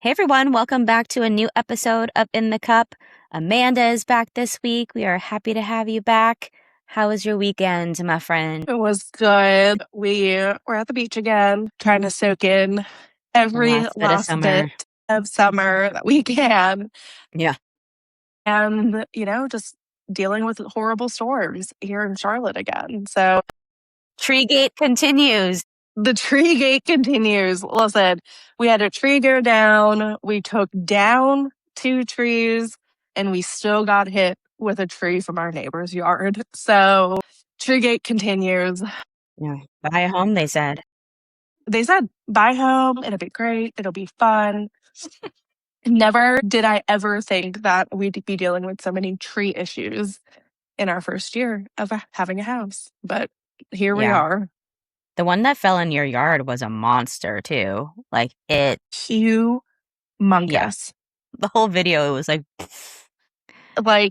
Hey everyone, welcome back to a new episode of In the Cup. Amanda is back this week. We are happy to have you back. How was your weekend, my friend? It was good. We were at the beach again, trying to soak in every Last bit of last summer. bit of summer that we can. Yeah. And, just dealing with horrible storms here in Charlotte again. So Tree gate continues. the tree gate continues. Listen, we had a tree go down. We took down 2 trees and we still got hit with a tree from our neighbor's yard. So tree gate continues. Yeah. Buy a home, they said. They said, buy home, it'll be great, it'll be fun. Never did I ever think that we'd be dealing with so many tree issues in our first year of having a house. But here we are. The one that fell in your yard was a monster too. Like humongous. Yeah. The whole video, it was like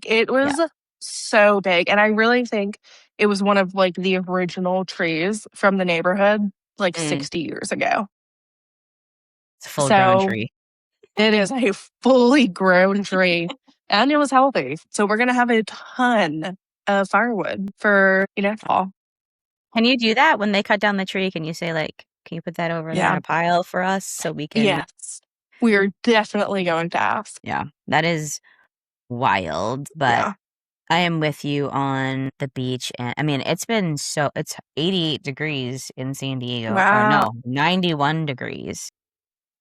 it was so big. And I really think it was one of the original trees from the neighborhood 60 years ago. It's a full-grown tree. It is a fully grown tree and it was healthy. So we're going to have a ton of firewood for, fall. Can you do that when they cut down the tree? Can you say can you put that over there in a pile for us so we can? Yes, we are definitely going to ask. Yeah, that is wild, but I am with you on the beach. And I mean, it's 88 degrees in San Diego. Wow. Or no, 91 degrees.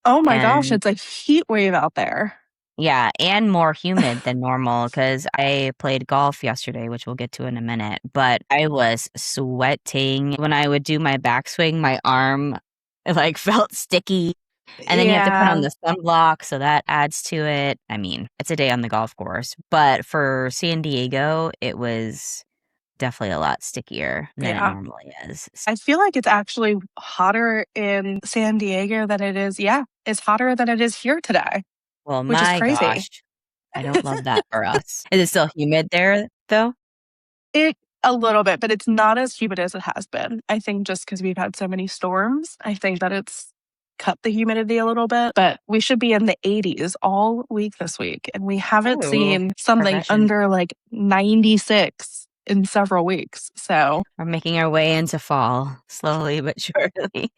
Oh my gosh, it's a heat wave out there. Yeah, and more humid than normal because I played golf yesterday, which we'll get to in a minute. But I was sweating. When I would do my backswing, my arm felt sticky. And then you have to put on the sunblock, so that adds to it. I mean, it's a day on the golf course. But for San Diego, it was definitely a lot stickier than it normally is. I feel like it's actually hotter in San Diego than it is. Yeah, it's hotter than it is here today. Well, which is crazy. Gosh, I don't love that for us. Is it still humid there, though? A little bit, but it's not as humid as it has been. I think just because we've had so many storms, I think that it's cut the humidity a little bit, but we should be in the 80s all week this week. And we haven't seen something under 96 in several weeks. So we're making our way into fall slowly but surely.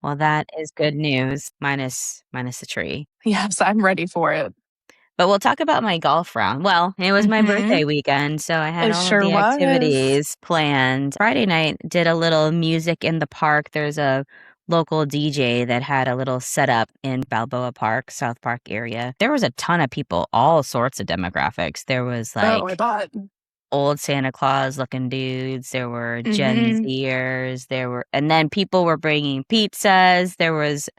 Well, that is good news, minus the tree. Yes, I'm ready for it. But we'll talk about my golf round. Well, it was my birthday weekend, so I had all of the activities planned. Friday night, did a little music in the park. There's a local DJ that had a little setup in Balboa Park, South Park area. There was a ton of people, all sorts of demographics. There was old Santa Claus looking dudes. There were Gen Zers. And then people were bringing pizzas. There was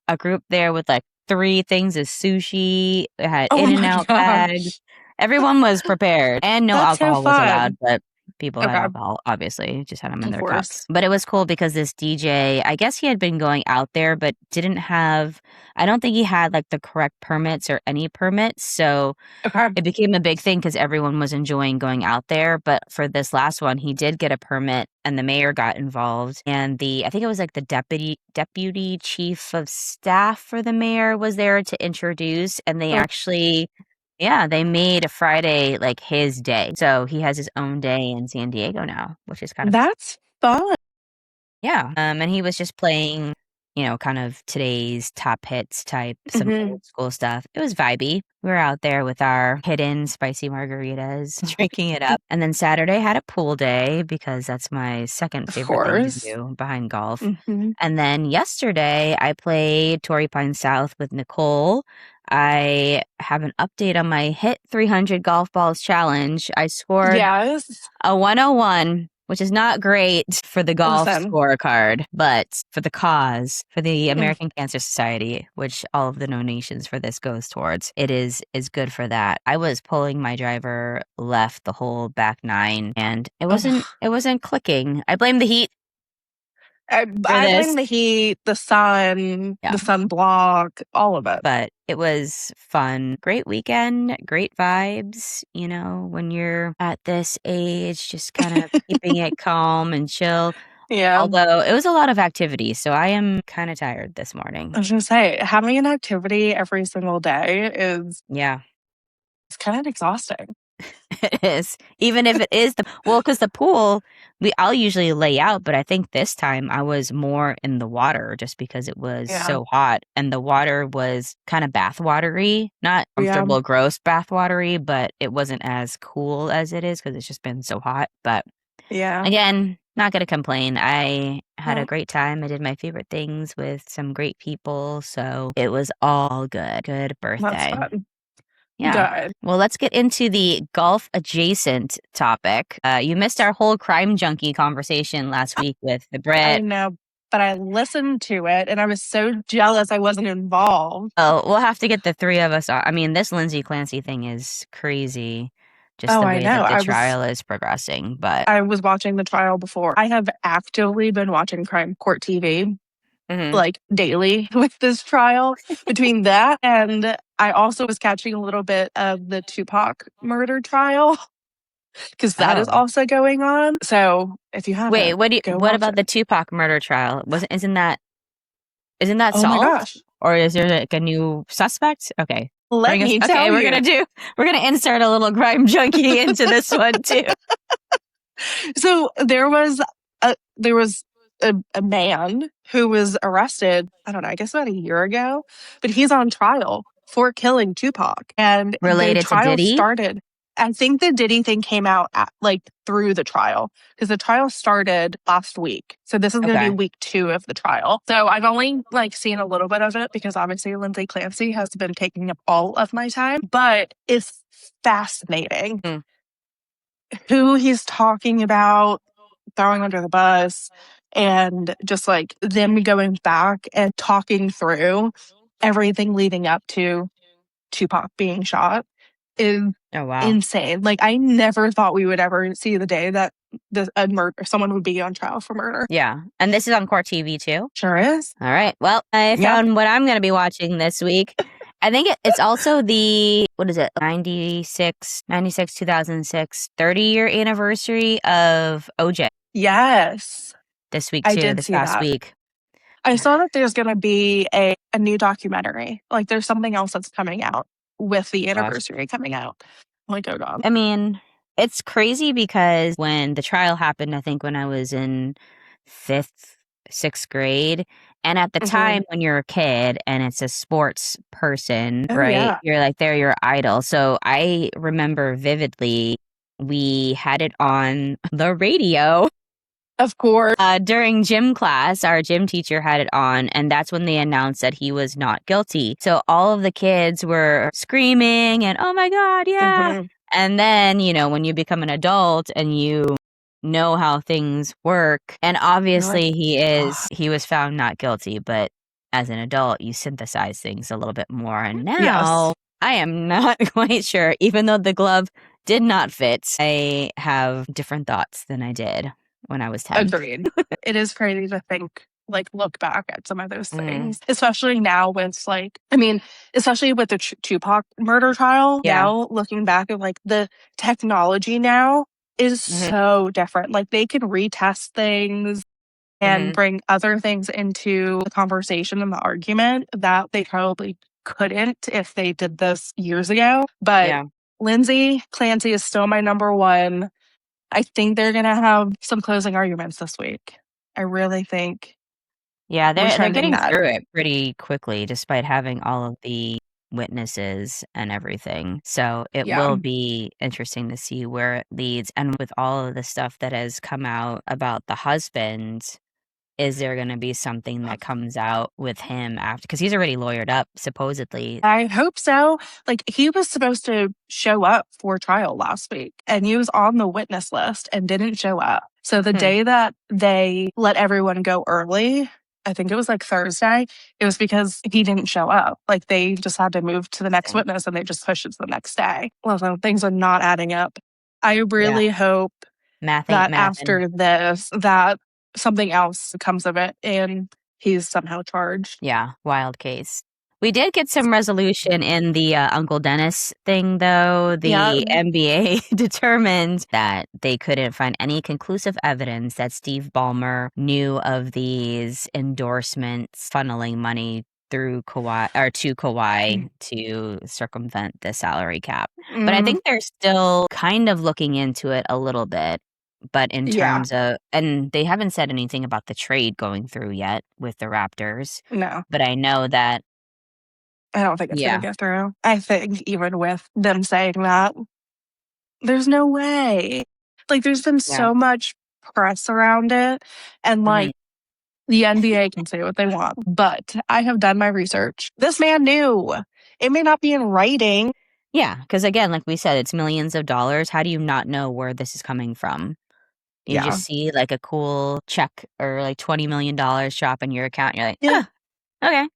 a group there with 3 things of sushi. It had In-N-Out bags. Everyone was prepared, and no alcohol was allowed, but people had alcohol, obviously, just had them in their cups. But it was cool because this DJ, I guess he had been going out there, but I don't think he had the correct permits or any permits. So it became a big thing because everyone was enjoying going out there. But for this last one, he did get a permit and the mayor got involved. And I think it was the deputy chief of staff for the mayor was there to introduce. And they actually... Yeah, they made Friday his day. So he has his own day in San Diego now, which is kind of... That's fun. Yeah. And he was just playing, kind of today's top hits type, some old school stuff. It was vibey. We were out there with our hidden spicy margaritas, drinking it up. And then Saturday had a pool day because that's my second favorite thing to do behind golf. And then yesterday I played Torrey Pines South with Nicole. I have an update on my Hit 300 Golf Balls Challenge. I scored a 101, which is not great for the golf scorecard, but for the cause, for the American Cancer Society, which all of the donations for this goes towards, it is good for that. I was pulling my driver left the whole back 9, and it wasn't clicking. I blame the heat. I blame the heat, the sun, the sunblock, all of it. But it was fun. Great weekend, great vibes. When you're at this age, just kind of keeping it calm and chill. Yeah. Although it was a lot of activity, so I am kind of tired this morning. I was going to say, having an activity every single day it's kind of exhausting. It is. Even if it is because the pool, I'll usually lay out, but I think this time I was more in the water just because it was so hot, and the water was kind of bath watery, not comfortable, gross bath watery, but it wasn't as cool as it is because it's just been so hot. But again, not going to complain. I had a great time. I did my favorite things with some great people, so it was all good. Good birthday. That's fun. Yeah. Good. Well, let's get into the golf adjacent topic. You missed our whole crime junkie conversation last week with the Brit. I know, but I listened to it and I was so jealous I wasn't involved. Oh, we'll have to get the three of us on. I mean, this Lindsay Clancy thing is crazy. Just the way that the trial is progressing. But I was watching the trial before. I have actively been watching Crime Court TV. Like daily with this trial. Between that and I also was catching a little bit of the Tupac murder trial because that is also going on. So if you haven't, what about the Tupac murder trial? Isn't that solved? Oh my gosh! Or is there like a new suspect? Okay, let me tell you. We're gonna insert a little crime junkie into this one too. So there was a man who was arrested, I don't know, I guess about a year ago, but he's on trial for killing Tupac. And related the trial to Diddy? started. I think the Diddy thing came out through the trial because the trial started last week. So this is going to be week 2 of the trial. So I've only seen a little bit of it because obviously Lindsay Clancy has been taking up all of my time, but it's fascinating who he's talking about, throwing under the bus, and just them going back and talking through everything leading up to Tupac being shot is insane. I never thought we would ever see the day that someone would be on trial for murder. Yeah. And this is on Court TV too? Sure is. All right. Well, I found what I'm going to be watching this week. I think it's also the, 96, 2006, 30-year anniversary of OJ. Yes. This week too, this past week. I saw that there's going to be a new documentary. There's something else that's coming out with the anniversary coming out. Oh God. I mean, it's crazy because when the trial happened, I think when I was in 5th, 6th grade, and at the time when you're a kid and it's a sports person, right? Yeah. You're they're your idol. So I remember vividly, we had it on the radio. Of course. During gym class, our gym teacher had it on, and that's when they announced that he was not guilty. So all of the kids were screaming and, oh my God, yeah. And then, when you become an adult and you know how things work, and obviously he was found not guilty, but as an adult, you synthesize things a little bit more. And now I am not quite sure, even though the glove did not fit, I have different thoughts than I did when I was 10. Agreed. It is crazy to think, look back at some of those things, especially now with especially with the Tupac murder trial. Yeah. Now looking back at the technology now is so different. They can retest things and bring other things into the conversation and the argument that they probably couldn't if they did this years ago. But Lindsay Clancy is still my number one. I think they're going to have some closing arguments this week. I really think. Yeah, they're getting through it pretty quickly, despite having all of the witnesses and everything. So it will be interesting to see where it leads. And with all of the stuff that has come out about the husband, is there going to be something that comes out with him after? Because he's already lawyered up, supposedly. I hope so. He was supposed to show up for trial last week, and he was on the witness list and didn't show up. So the day that they let everyone go early, I think it was Thursday, it was because he didn't show up. They just had to move to the next witness, and they just pushed it to the next day. Well, so things are not adding up. I really hope that after this, that something else comes of it and he's somehow charged. Yeah, wild case. We did get some resolution in the Uncle Dennis thing, though. The NBA determined that they couldn't find any conclusive evidence that Steve Ballmer knew of these endorsements funneling money through Kawhi or to Kawhi to circumvent the salary cap. But I think they're still kind of looking into it a little bit. But in terms of, and they haven't said anything about the trade going through yet with the Raptors. No. But I know that. I don't think it's going to go through. I think even with them saying that, there's no way. Like, there's been so much press around it. And, like, the NBA can say what they want. But I have done my research. This man knew. It may not be in writing. Yeah, because again, like we said, it's millions of dollars. How do you not know where this is coming from? You just see like a cool check or like $20 million drop in your account. And you're like, okay.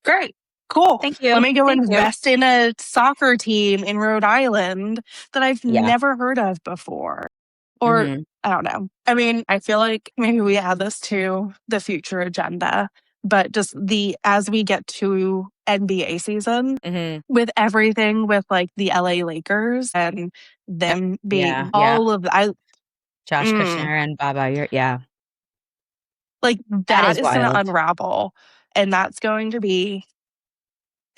Great. Cool. Thank you. Let me go invest in a soccer team in Rhode Island that I've never heard of before. Or, I don't know. I mean, I feel like maybe we add this to the future agenda, but just as we get to NBA season, with everything with like the LA Lakers and them being all of Josh Kushner and Baba, like that is going to unravel, and that's going to be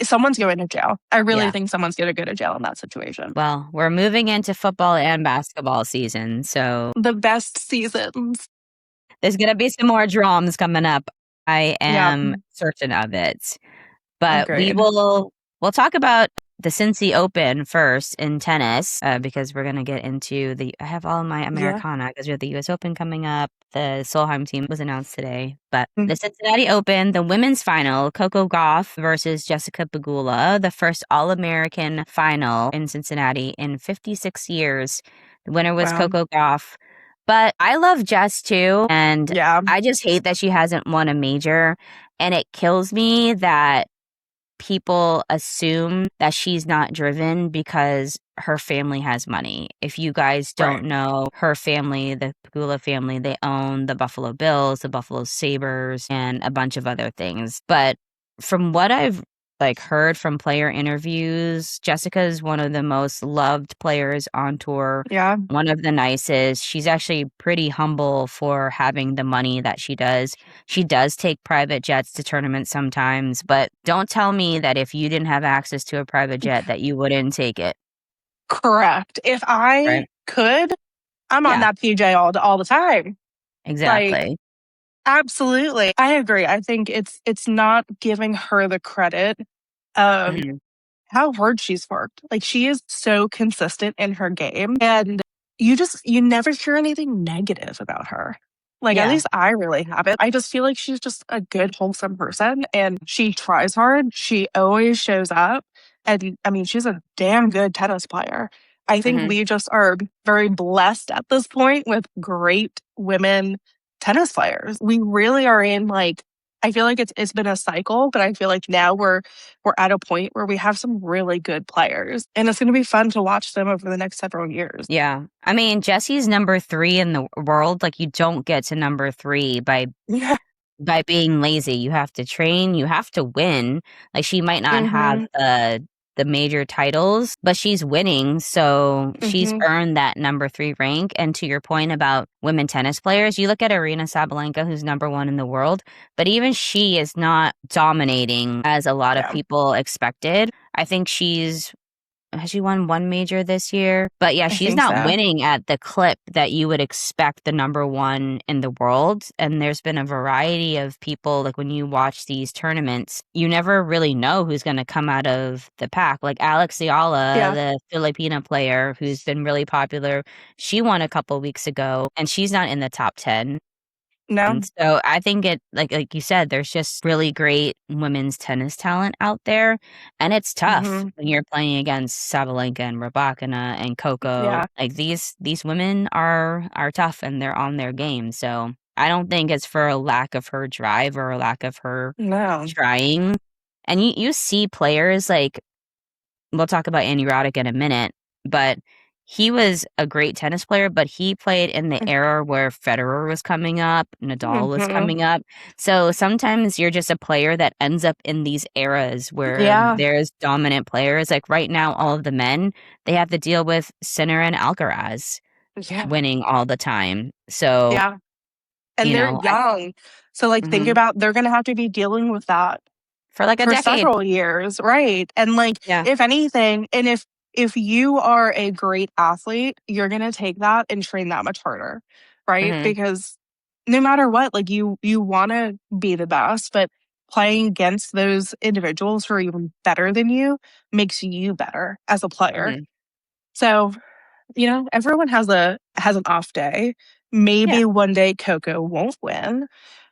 someone's going to jail. I really think someone's going to go to jail in that situation. Well, we're moving into football and basketball season, so the best seasons. There's going to be some more drums coming up. I am certain of it. But we'll talk about the Cincy Open first in tennis because we're going to get into I have all my Americana because we have the US Open coming up. The Solheim team was announced today. But the Cincinnati Open, the women's final, Coco Gauff versus Jessica Pegula, the first All-American final in Cincinnati in 56 years. The winner was Coco Gauff. But I love Jess too. And I just hate that she hasn't won a major. And it kills me that people assume that she's not driven because her family has money. If you guys don't know, her family, the Pegula family, they own the Buffalo Bills, the Buffalo Sabres, and a bunch of other things. But from what I've heard from player interviews, Jessica is one of the most loved players on tour. Yeah. One of the nicest. She's actually pretty humble for having the money that she does. She does take private jets to tournaments sometimes, but don't tell me that if you didn't have access to a private jet that you wouldn't take it. Correct. If I could, I'm on that PJ all the time. Exactly. Absolutely. I agree. I think it's not giving her the credit of how hard she's worked. Like, she is so consistent in her game, and you never hear anything negative about her. Like, at least I really haven't. I just feel like she's just a good, wholesome person, and she tries hard. She always shows up. And I mean, she's a damn good tennis player. I think we just are very blessed at this point with great women tennis players. We really are in I feel like it's been a cycle, but I feel like now we're at a point where we have some really good players, and it's going to be fun to watch them over the next several years. Yeah. I mean, Jessie's number 3 in the world. Like, you don't get to number 3 by being lazy. You have to train, you have to win. Like, she might not have the major titles, but she's winning, so she's earned that number 3 rank. And to your point about women tennis players, you look at Aryna Sabalenka, who's number 1 in the world, but even she is not dominating as a lot of people expected. I think has she won 1 major this year? But yeah, she's not winning at the clip that you would expect the number 1 in the world. And there's been a variety of people, like when you watch these tournaments, you never really know who's going to come out of the pack. Like Alex Ayala, the Filipina player who's been really popular, she won a couple weeks ago and she's not in the top 10. No. And so I think it, like you said, there's just really great women's tennis talent out there. And it's tough when you're playing against Sabalenka and Rybakina and Coco. Yeah. Like these women are tough and they're on their game. So I don't think it's for a lack of her drive or a lack of her trying. And you see players like, we'll talk about Andy Roddick in a minute, but he was a great tennis player, but he played in the era where Federer was coming up, Nadal was coming up. So sometimes you're just a player that ends up in these eras where there's dominant players. Like right now, all of the men, they have to deal with Sinner and Alcaraz winning all the time. So, and they're young. So like think about, they're going to have to be dealing with that for like a decade. Several years, right? And like, if anything, and if you are a great athlete, you're going to take that and train that much harder, right? Because no matter what, like you want to be the best, but playing against those individuals who are even better than you makes you better as a player. So, everyone has an off day. Maybe one day Coco won't win,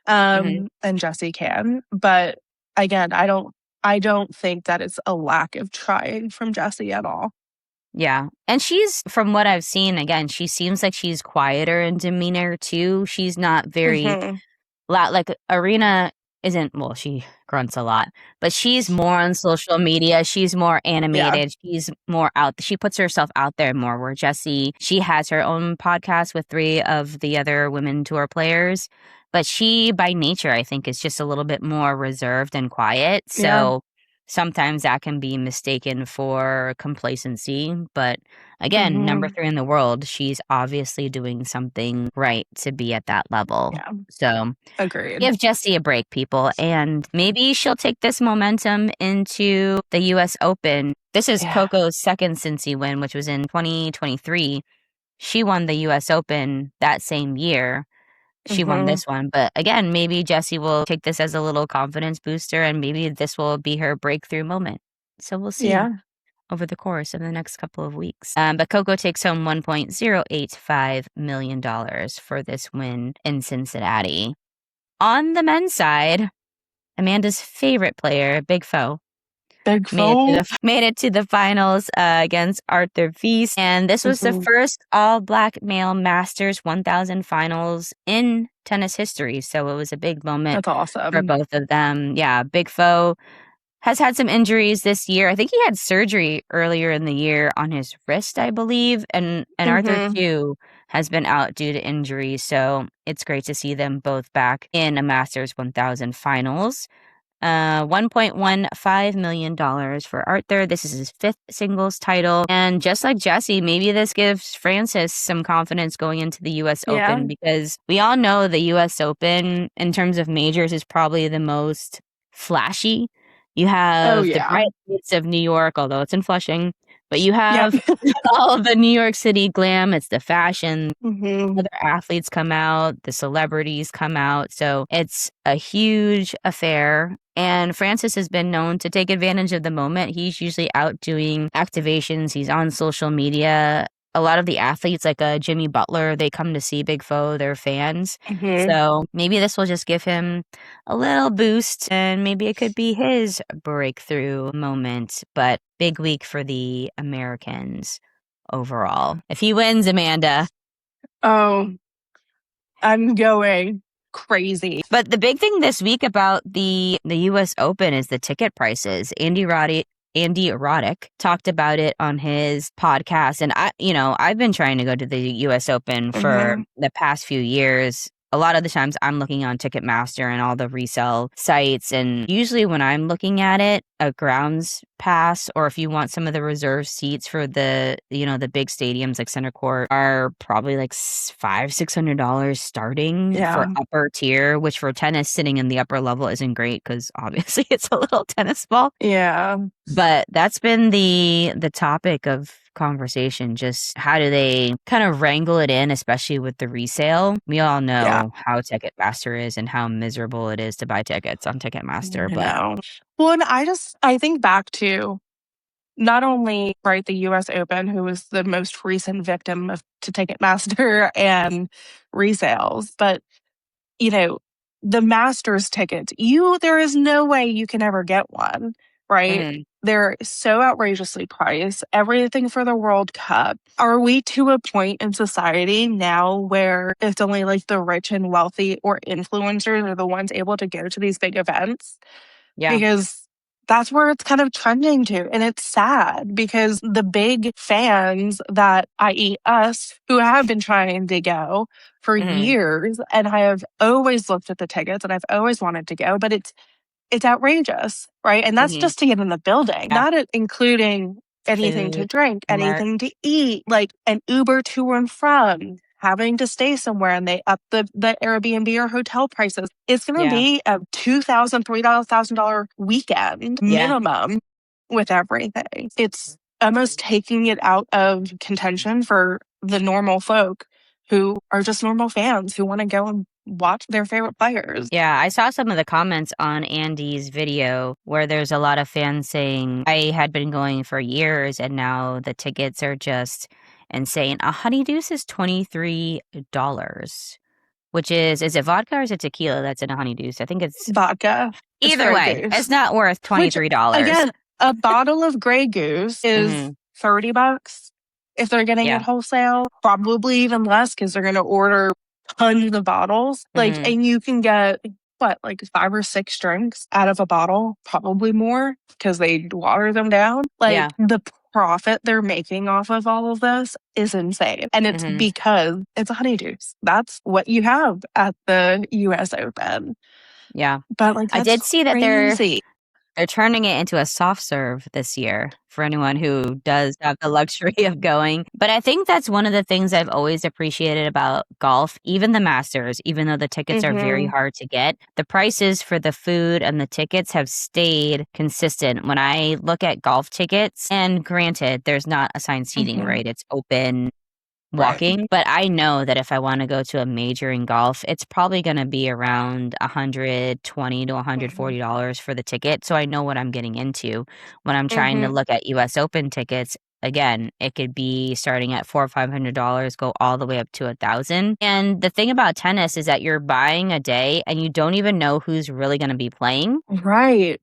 and Jessie can, but again, I don't think that it's a lack of trying from Jessie at all. Yeah. And she's, from what I've seen, again, she seems like she's quieter in demeanor too. She's not very loud. Like Arena isn't, well, she grunts a lot, but she's more on social media. She's more animated. She's more out. She puts herself out there more, where Jessie, she has her own podcast with 3 of the other women tour players. But she, by nature, I think, is just a little bit more reserved and quiet. So sometimes that can be mistaken for complacency. But again, number 3 in the world, she's obviously doing something right to be at that level. So agreed. Give Jessie a break, people. And maybe she'll take this momentum into the U.S. Open. This is Coco's second Cincy win, which was in 2023. She won the U.S. Open that same year. She won this one. But again, maybe Jessie will take this as a little confidence booster, and maybe this will be her breakthrough moment. So we'll see over the course of the next couple of weeks. But Coco takes home $1.085 million for this win in Cincinnati. On the men's side, Amanda's favorite player, Big Foe, made it to the finals against Arthur Feast. And this was the first all-black male Masters 1000 finals in tennis history. So it was a big moment for both of them. Yeah, Big Foe has had some injuries this year. I think he had surgery earlier in the year on his wrist, I believe. And Arthur, too, has been out due to injury. So it's great to see them both back in a Masters 1000 finals. $1.15 million for Arthur. This is his 5th singles title. And just like Jessie, maybe this gives Frances some confidence going into the U.S. Open, because we all know the U.S. Open, in terms of majors, is probably the most flashy. You have the bright lights of New York, although it's in Flushing, but you have all of the New York City glam. It's the fashion. Other athletes come out, the celebrities come out. So it's a huge affair. And Frances has been known to take advantage of the moment. He's usually out doing activations. He's on social media. A lot of the athletes, like Jimmy Butler, they come to see Big Foe. They're fans. So maybe this will just give him a little boost, and maybe it could be his breakthrough moment. But big week for the Americans overall. If he wins, Amanda. Oh, I'm going crazy. But the big thing this week about the U.S. Open is the ticket prices. Andy Roddick talked about it on his podcast. And I've been trying to go to the US Open for the past few years. A lot of the times I'm looking on Ticketmaster and all the resale sites. And usually when I'm looking at it, a grounds pass, or if you want some of the reserved seats for the big stadiums like Center Court, are probably like $500-$600 starting for upper tier, which for tennis sitting in the upper level isn't great, because obviously it's a little tennis ball. But that's been the topic of conversation. Just how do they kind of wrangle it in, especially with the resale? We all know how Ticketmaster is and how miserable it is to buy tickets on Ticketmaster. Well, and I think back to not only the U.S. Open, who was the most recent victim to Ticketmaster and resales, but the Masters tickets. There is no way you can ever get one, right? They're so outrageously priced. Everything for the World Cup. Are we to a point in society now where it's only like the rich and wealthy or influencers are the ones able to go to these big events? Because that's where it's kind of trending to. And it's sad because the big fans that, i.e. us, who have been trying to go for years, and I have always looked at the tickets and I've always wanted to go, but it's outrageous, right? And that's just to get in the building, not including anything to drink, anything to eat, like an Uber to and from, having to stay somewhere, and they up the Airbnb or hotel prices. It's going to be a $2,000, $3,000 weekend minimum with everything. It's almost taking it out of contention for the normal folk who are just normal fans who want to go and watch their favorite players. Yeah, I saw some of the comments on Andy's video where there's a lot of fans saying, I had been going for years and now the tickets are just insane. A honeydew is $23, which is it vodka or is it tequila that's in a honeydew? I think it's vodka. Either way, it's not worth $23. Which, again, a bottle of Grey Goose is $30 if they're getting it wholesale. Probably even less because they're going to order tons of bottles. Like, and you can get like 5 or 6 drinks out of a bottle, probably more because they water them down. Like the profit they're making off of all of this is insane. And it's because it's a honeydews. That's what you have at the US Open. Yeah. But like, I did see that they're turning it into a soft serve this year for anyone who does have the luxury of going. But I think that's one of the things I've always appreciated about golf, even the Masters, even though the tickets are very hard to get. The prices for the food and the tickets have stayed consistent. When I look at golf tickets, and granted, there's not assigned seating, right? It's open walking, but I know that if I want to go to a major in golf, it's probably going to be around $120 to $140 for the ticket. So I know what I'm getting into when I'm trying to look at US Open tickets. Again, it could be starting at $400 or $500, go all the way up to $1,000. And the thing about tennis is that you're buying a day and you don't even know who's really going to be playing. Right.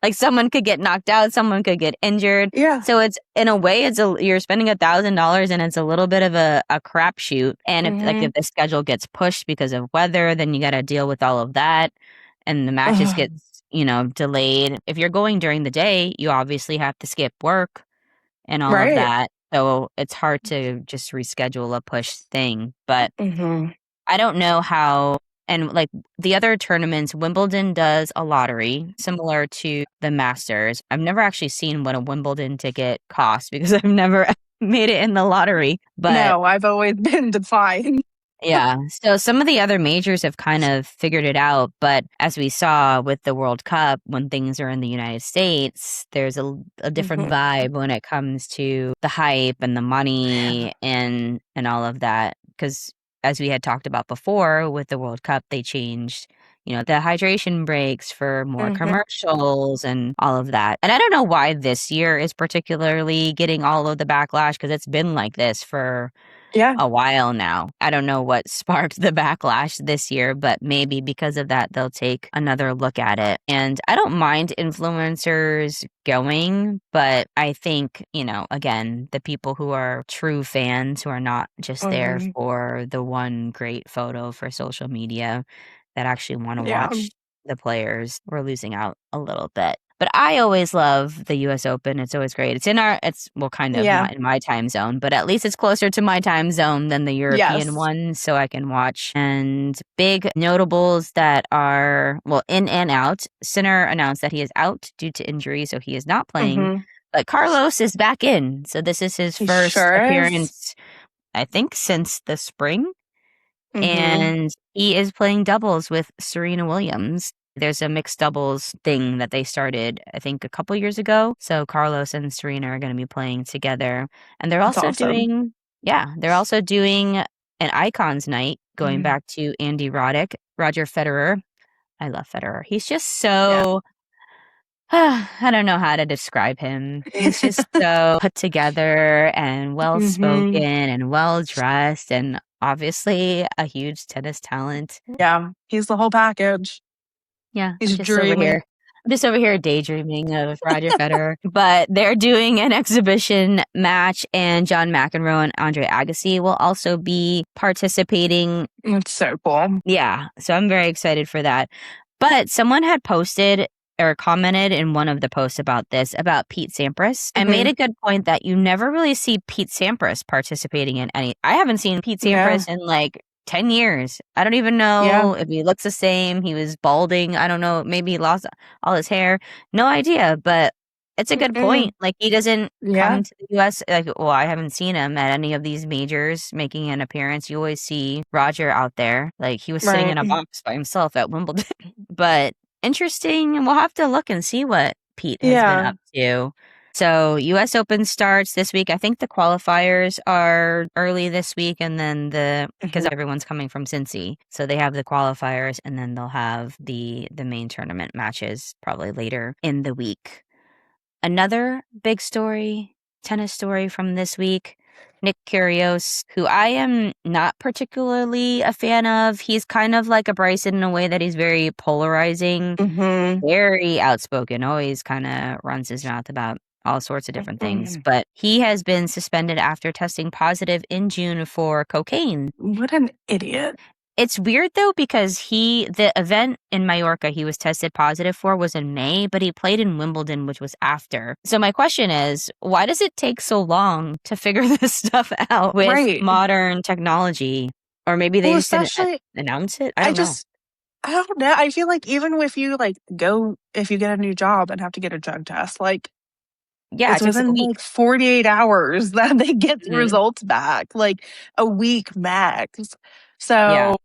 Like someone could get knocked out, someone could get injured. Yeah. So it's in a way, you're spending $1,000 and it's a little bit of a crapshoot. And if the schedule gets pushed because of weather, then you got to deal with all of that, and the matches get delayed. If you're going during the day, you obviously have to skip work and all of that. So it's hard to just reschedule a push thing. But I don't know how. And like the other tournaments, Wimbledon does a lottery similar to the Masters. I've never actually seen what a Wimbledon ticket costs because I've never made it in the lottery. But no, I've always been declined. Yeah. So some of the other majors have kind of figured it out. But as we saw with the World Cup, when things are in the United States, there's a different vibe when it comes to the hype and the money and all of that. Because as we had talked about before with the World Cup, they changed, the hydration breaks for more commercials and all of that. And I don't know why this year is particularly getting all of the backlash because it's been like this for a while now. I don't know what sparked the backlash this year, but maybe because of that, they'll take another look at it. And I don't mind influencers going, but I think, again, the people who are true fans who are not just there for the one great photo for social media that actually want to watch the players, we're losing out a little bit. But I always love the US Open. It's always great. It's kind of not in my time zone, but at least it's closer to my time zone than the European one, so I can watch. And big notables that are, in and out. Sinner announced that he is out due to injury, so he is not playing. But Carlos is back in. So this is his first appearance, I think, since the spring. And he is playing doubles with Serena Williams. There's a mixed doubles thing that they started, I think, a couple years ago. So Carlos and Serena are going to be playing together. And they're also doing an Icons night, going back to Andy Roddick, Roger Federer. I love Federer. He's just so, I don't know how to describe him. He's just so put together and well-spoken and well-dressed and obviously a huge tennis talent. Yeah, he's the whole package. Yeah, I'm just over here daydreaming of Roger Federer. But they're doing an exhibition match, and John McEnroe and Andre Agassi will also be participating. It's so cool. Yeah, so I'm very excited for that. But someone had posted or commented in one of the posts about this, about Pete Sampras, and made a good point that you never really see Pete Sampras participating in any. I haven't seen Pete Sampras in like 10 years. I don't even know if he looks the same. He was balding. I don't know. Maybe he lost all his hair. No idea, but it's a good point. Like, he doesn't come to the U.S. Like, well, I haven't seen him at any of these majors making an appearance. You always see Roger out there. Like, he was sitting in a box by himself at Wimbledon. But interesting. And we'll have to look and see what Pete has been up to. So U.S. Open starts this week. I think the qualifiers are early this week, and then because everyone's coming from Cincy, so they have the qualifiers, and then they'll have the main tournament matches probably later in the week. Another big story, tennis story from this week. Nick Kyrgios, who I am not particularly a fan of. He's kind of like a Bryson in a way that he's very polarizing, very outspoken, always kind of runs his mouth about all sorts of different things. But he has been suspended after testing positive in June for cocaine. What an idiot. It's weird, though, because the event in Mallorca he was tested positive for was in May, but he played in Wimbledon, which was after. So my question is, why does it take so long to figure this stuff out with modern technology? Or maybe they just didn't announce it? I don't know. I feel like even if you if you get a new job and have to get a drug test, it's within like 48 hours that they get the results back, like a week max. So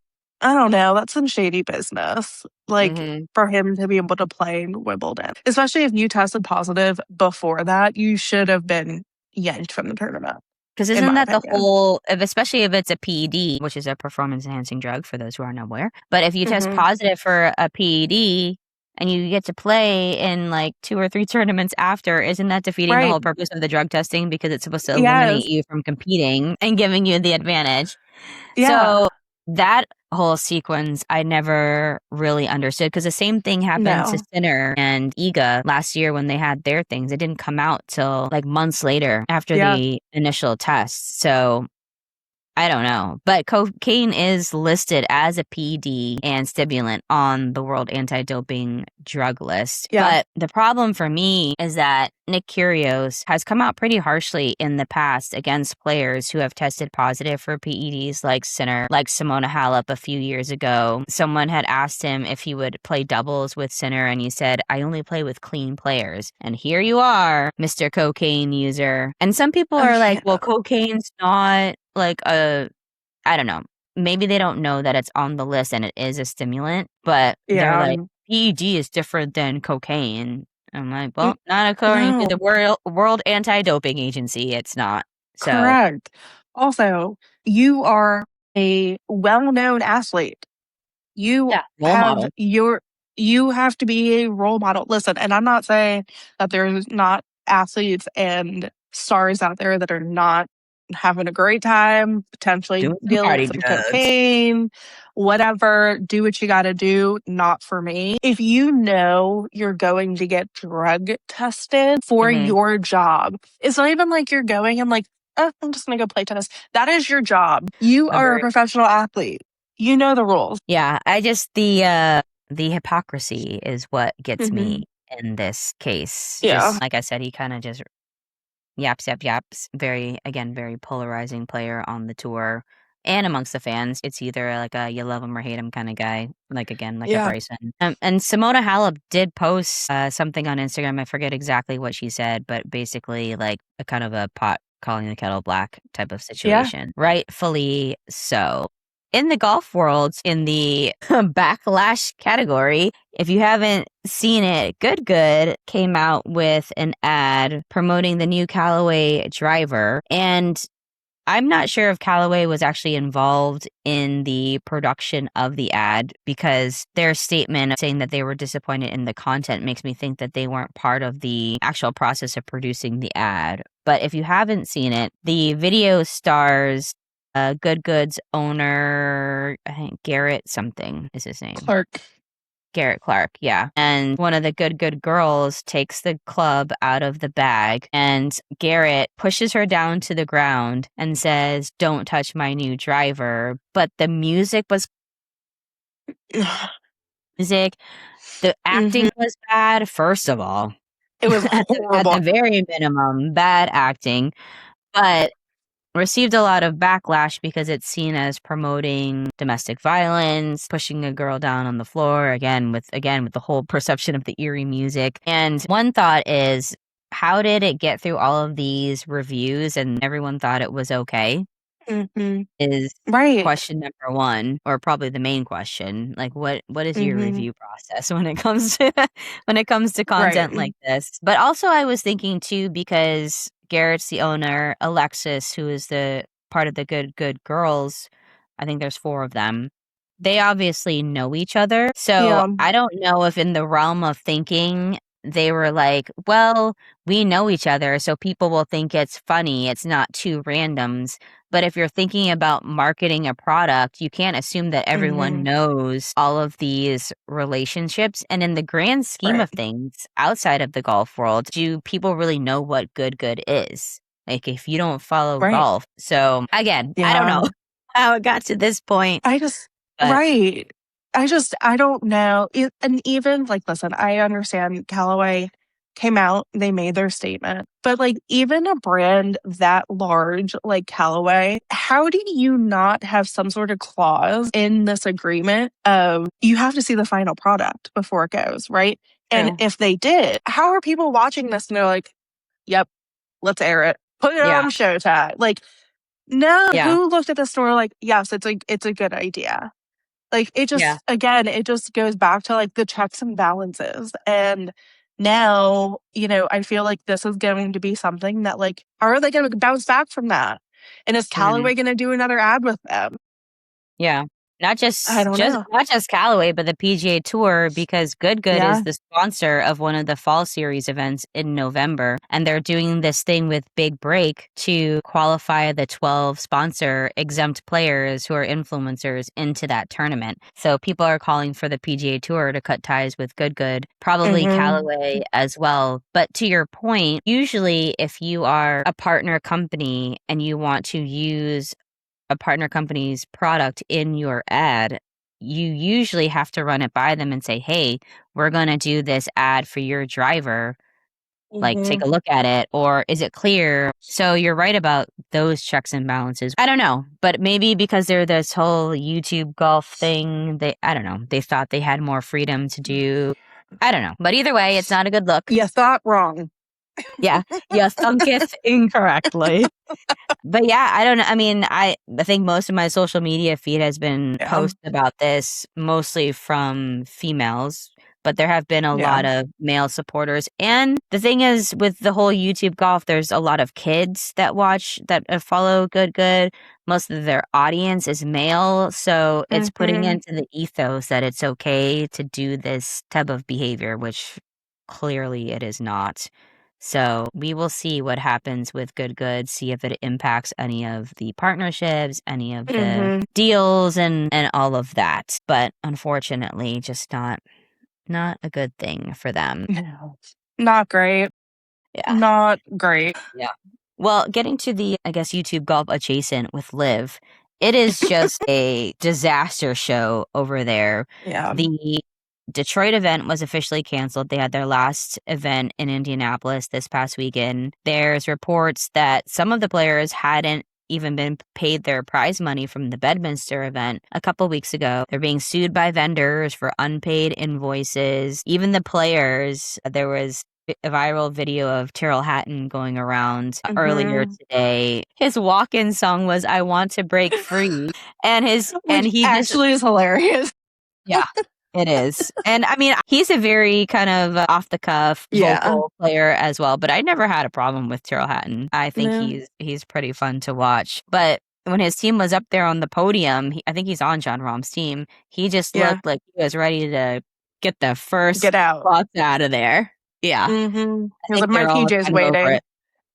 I don't know. That's some shady business. For him to be able to play in Wimbledon, especially if you tested positive before that, you should have been yanked from the tournament. Because isn't that the whole, especially if it's a PED, which is a performance-enhancing drug for those who aren't aware. But if you test positive for a PED and you get to play in like 2 or 3 tournaments after, isn't that defeating the whole purpose of the drug testing? Because it's supposed to eliminate you from competing and giving you the advantage. So that whole sequence I never really understood, because the same thing happened to Sinner and Iga last year when they had their things. It didn't come out till like months later after the initial tests. So I don't know. But cocaine is listed as a PED and stimulant on the World Anti-Doping Drug List. But the problem for me is that Nick Kyrgios has come out pretty harshly in the past against players who have tested positive for PEDs, like Sinner, like Simona Halep a few years ago. Someone had asked him if he would play doubles with Sinner, and he said, "I only play with clean players." And here you are, Mr. Cocaine user. And some people are like, well, cocaine's not like I don't know. Maybe they don't know that it's on the list and it is a stimulant, but they're like, PED is different than cocaine. I'm like, well, not according to the World Anti-Doping Agency. It's not. So. Correct. Also, you are a well-known athlete. You have you have to be a role model. Listen, and I'm not saying that there's not athletes and stars out there that are not having a great time, potentially dealing with some cocaine, whatever. Do what you got to do. Not for me. If you know you're going to get drug tested for your job, it's not even like you're going and like, oh, I'm just going to go play tennis. That is your job. You are a professional athlete. You know the rules. Yeah, I just the hypocrisy is what gets me in this case. Just, like I said, he kind of just yaps. Very polarizing player on the tour and amongst the fans. It's either like a you love him or hate him kind of guy. Like a Bryson. And Simona Halep did post something on Instagram. I forget exactly what she said, but basically like a kind of a pot calling the kettle black type of situation. Rightfully so. In the golf world, in the backlash category, if you haven't seen it, Good came out with an ad promoting the new Callaway driver. And I'm not sure if Callaway was actually involved in the production of the ad, because their statement saying that they were disappointed in the content makes me think that they weren't part of the actual process of producing the ad. But if you haven't seen it, the video stars Good's owner, I think Garrett something is his name. Garrett Clark, yeah. And one of the Good girls takes the club out of the bag, and Garrett pushes her down to the ground and says, "Don't touch my new driver." But the music was music. The acting was bad, first of all. It was At horrible. the very minimum, bad acting, but received a lot of backlash because it's seen as promoting domestic violence, pushing a girl down on the floor, again with the whole perception of the eerie music. And one thought is, how did it get through all of these reviews and everyone thought it was okay? Is Right. question number one, or probably the main question. Like, what is your review process when it comes to content like this? But also, I was thinking too, because Garrett's the owner, Alexis, who is the part of the good girls, I think there's 4 of them. They obviously know each other. So I don't know if in the realm of thinking they were like, well, we know each other, so people will think it's funny. It's not 2 randoms. But if you're thinking about marketing a product, you can't assume that everyone knows all of these relationships. And in the grand scheme of things, outside of the golf world, do people really know what good is? Like, if you don't follow golf. So again, I don't know how it got to this point. I don't know. And even like, listen, I understand Callaway came out, they made their statement, but like, even a brand that large like Callaway, how do you not have some sort of clause in this agreement of you have to see the final product before it goes, right? And if they did, how are people watching this and they're like, yep, let's air it, put it on Showtime? Like, no, who looked at the store like, yes, it's a good idea. Like, it just, again, it just goes back to like the checks and balances. And now, I feel like this is going to be something that like, how are they going to bounce back from that? And is Callaway going to do another ad with them? Yeah. Not I don't know. not just Callaway, but the PGA Tour, because Good is the sponsor of one of the fall series events in November. And they're doing this thing with Big Break to qualify the 12 sponsor exempt players who are influencers into that tournament. So people are calling for the PGA Tour to cut ties with Good, probably Callaway as well. But to your point, usually if you are a partner company and you want to use a partner company's product in your ad, you usually have to run it by them and say, hey, we're going to do this ad for your driver. Like, take a look at it. Or is it clear? So you're right about those checks and balances. I don't know, but maybe because they're this whole YouTube golf thing, I don't know, they thought they had more freedom to do. I don't know. But either way, it's not a good look. You thought wrong. Yeah. You thunketh incorrectly. But yeah, I don't know. I mean, I think most of my social media feed has been posts about this, mostly from females, but there have been a lot of male supporters. And the thing is, with the whole YouTube golf, there's a lot of kids that follow Good. Most of their audience is male. So it's putting into the ethos that it's okay to do this type of behavior, which clearly it is not. So we will see what happens with Good, see if it impacts any of the partnerships, any of the deals and all of that. But unfortunately, just not a good thing for them. No, not great. Yeah. Not great. Yeah. Well, getting to the, I guess, YouTube golf adjacent with LIV, it is just a disaster show over there. Yeah. The Detroit event was officially canceled. They had their last event in Indianapolis this past weekend. There's reports that some of the players hadn't even been paid their prize money from the Bedminster event a couple weeks ago. They're being sued by vendors for unpaid invoices. Even the players, there was a viral video of Tyrrell Hatton going around earlier today. His walk-in song was "I Want to Break Free," and he actually is hilarious. Yeah, it is. And I mean, he's a very kind of off the cuff vocal player as well, but I never had a problem with Tyrrell Hatton. I think he's pretty fun to watch. But when his team was up there on the podium, I think he's on Jon Rahm's team. He just looked like he was ready to get the first spots out of there. Yeah. He was like, my PJ's waiting.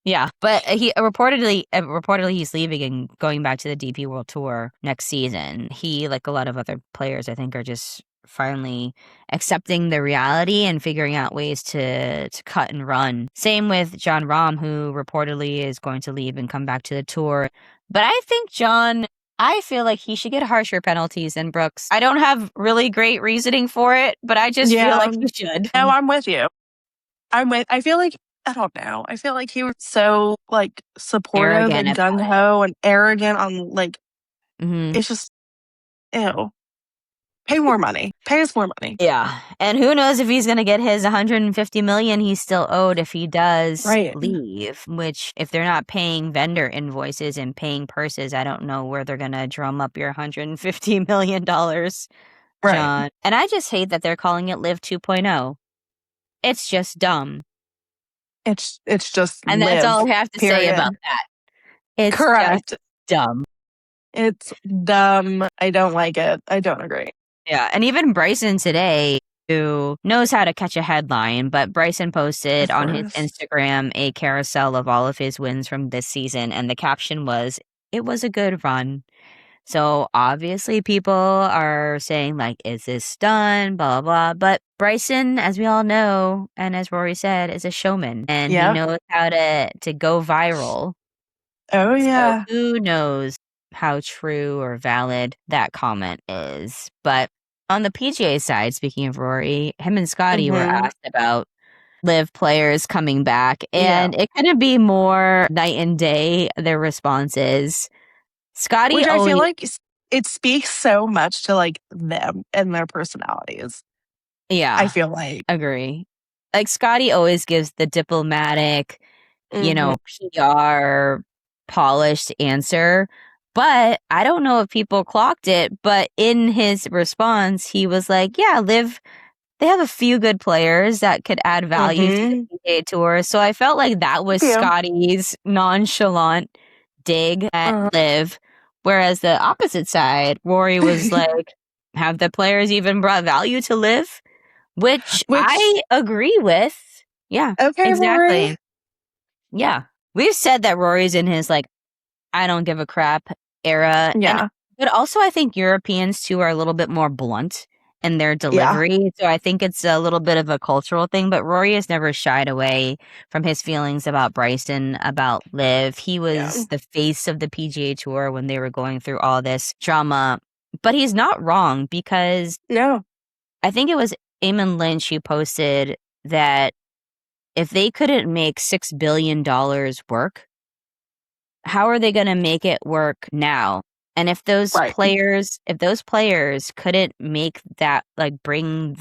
Yeah, but he reportedly he's leaving and going back to the DP World Tour next season. He, like a lot of other players, I think, are just finally accepting the reality and figuring out ways to cut and run. Same with Jon Rahm, who reportedly is going to leave and come back to the tour. But I think Jon I feel like he should get harsher penalties than Brooks. I don't have really great reasoning for it, but I just feel like he should. No, I'm with you. I feel like, I don't know. I feel like he was so like supportive and gung ho and arrogant on like, it's just, ew. Pay more money. Pay us more money. Yeah. And who knows if he's going to get his $150 million he's still owed if he does leave, which if they're not paying vendor invoices and paying purses, I don't know where they're going to drum up your $150 million, John. And I just hate that they're calling it LIV 2.0. It's just dumb. It's just and live, that's all I have to say about that. It's just dumb. It's dumb. I don't like it. I don't agree. Yeah, and even Bryson today, who knows how to catch a headline, but Bryson posted on his Instagram a carousel of all of his wins from this season, and the caption was, "It was a good run." So obviously people are saying like, is this done? Blah, blah, blah. But Bryson, as we all know, and as Rory said, is a showman, and he knows how to go viral. Oh, yeah. So who knows how true or valid that comment is. But on the PGA side, speaking of Rory, him and Scottie were asked about LIV players coming back, and it couldn't be more night and day, their responses. Scottie, which I feel like it speaks so much to like them and their personalities. Yeah. I feel like. Agree. Like Scottie always gives the diplomatic, PR polished answer. But I don't know if people clocked it, but in his response, he was like, yeah, LIV, they have a few good players that could add value to the PGA Tour. So I felt like that was Scottie's nonchalant dig at LIV. Whereas the opposite side, Rory was like, have the players even brought value to LIV? Which I agree with. Yeah. Okay, exactly. Rory. Yeah. We've said that Rory's in his like, I don't give a crap era. Yeah. But also I think Europeans too are a little bit more blunt in their delivery. Yeah. So I think it's a little bit of a cultural thing, but Rory has never shied away from his feelings about Bryson, about LIV. He was the face of the PGA Tour when they were going through all this drama. But he's not wrong because I think it was Eamon Lynch who posted that if they couldn't make $6 billion work, how are they going to make it work now? And if those players couldn't make that, like bring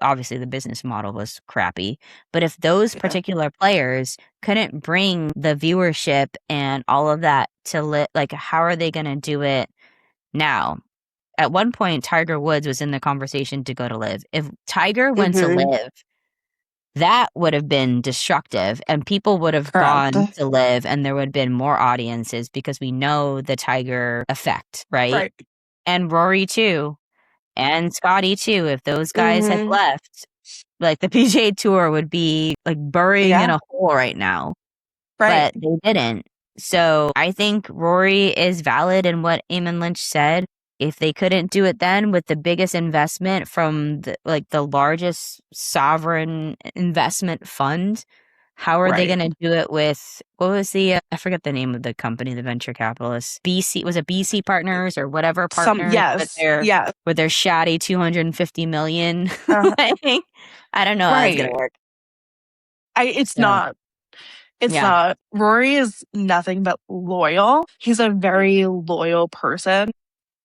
obviously the business model was crappy, but if those particular players couldn't bring the viewership and all of that to like, how are they going to do it now? At one point, Tiger Woods was in the conversation to go to LIV. If Tiger went to LIV, that would have been destructive, and people would have gone to LIV, and there would have been more audiences because we know the Tiger effect, right? And Rory too, and Scottie too. If those guys had left, like the PGA Tour would be like burying in a hole right now. But they didn't. So I think Rory is valid in what Eamon Lynch said. If they couldn't do it then with the biggest investment from the largest sovereign investment fund, how are they going to do it with, what was I forget the name of the company, the venture capitalists, was it BC Partners or whatever partners? With their shoddy $250 million. I don't know how it's going to work. It's not. It's not. Rory is nothing but loyal. He's a very loyal person.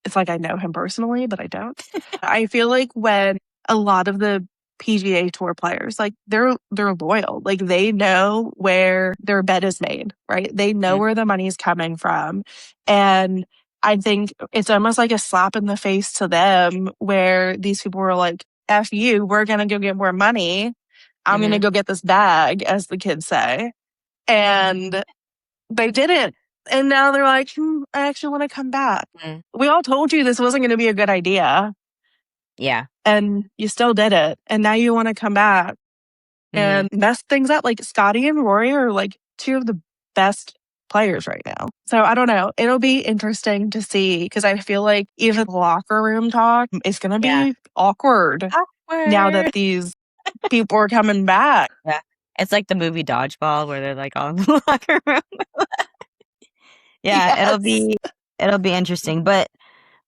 It's like I know him personally, but I don't. I feel like when a lot of the PGA Tour players, like they're loyal. Like they know where their bet is made, right? They know where the money's coming from. And I think it's almost like a slap in the face to them where these people were like, F you, we're going to go get more money. I'm going to go get this bag, as the kids say. And they didn't. And now they're like, I actually want to come back. We all told you this wasn't going to be a good idea. Yeah. And you still did it. And now you want to come back and mess things up. Like Scottie and Rory are like two of the best players right now. So I don't know. It'll be interesting to see because I feel like even locker room talk is going to be awkward now that these people are coming back. Yeah. It's like the movie Dodgeball where they're like all in the locker room. It'll it'll be interesting. But